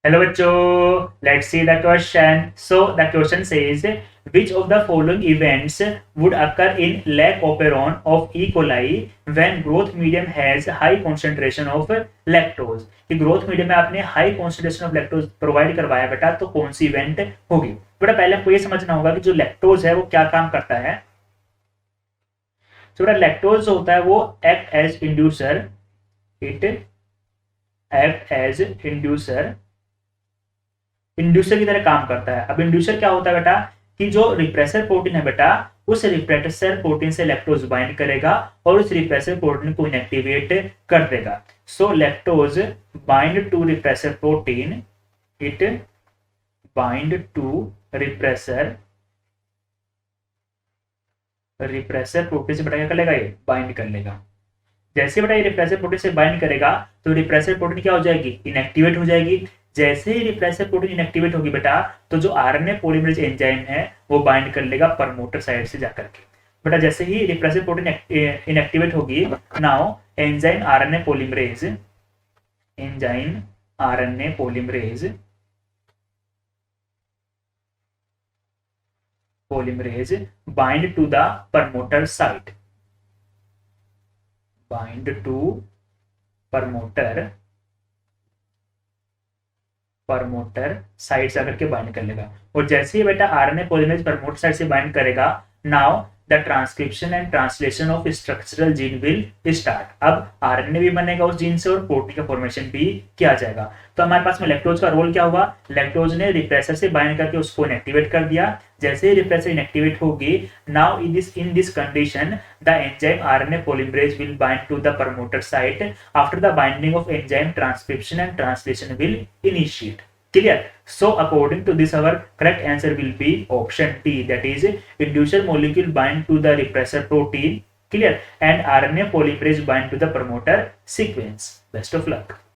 Hello बच्चों, let's see the question. So the question says, which of the following events would occur in lac operon of E. coli when growth medium has high concentration of lactose? कि growth medium में आपने high concentration of lactose provide करवाया बेटा, तो कौन सी event होगी? बेटा पहले आपको ये समझना होगा कि जो lactose है वो क्या काम करता है. तो बेटा lactose जो होता है वो act as inducer, it act as inducer inducer की तरह काम करता है. अब इंड्यूसर क्या होता है बेटा कि जो रिप्रेसर प्रोटीन है बेटा, उस रिप्रेसर प्रोटीन से लैक्टोज बाइंड करेगा और उस रिप्रेसर प्रोटीन को इनएक्टिवेट कर देगा. So lactose bind to repressor protein, it bind to repressor protein से बेटा क्या कर लेगा, ये बाइंड कर लेगा. जैसे बेटा ये रिप्रेसर प्रोटीन से बाइंड करेगा तो रिप्रेसर प्रोटीन क्या हो जाएगी, इनएक्टिवेट हो जाएगी. जैसे ही रिप्रेसर प्रोटीन इनएक्टिवेट होगी बेटा, तो जो आरएनए पॉलीमरेज एंजाइम है वो बाइंड कर लेगा प्रमोटर साइड से जाकर के. बेटा जैसे ही रिप्रेसर प्रोटीन इनएक्टिवेट होगी, now enzyme RNA polymerase bind to the promoter site, bind to promoter side से आकर के बाइंड कर लेगा. और जैसे ही बेटा आरएनए पॉलीमरेज प्रमोटर साइड से बाइंड करेगा, now the transcription and translation of structural gene will start. अब आरएनए भी बनेगा उस जीन से और प्रोटीन का फॉर्मेशन भी किया जाएगा. तो हमारे पास में लैक्टोज का रोल क्या हुआ, लैक्टोज ने रिप्रेसर से बाइंड करके उसको इनएक्टिवेट कर दिया. जैसे ही रिप्रेसर इनएक्टिवेट होगी, now in this condition the enzyme RNA polymerase will bind to the promoter site. After the binding of enzyme transcription and translation will initiate. Clear? So according to this, our correct answer will be option D, that is inducer molecule bind to the repressor protein. Clear? And RNA polymerase bind to the promoter sequence. Best of luck.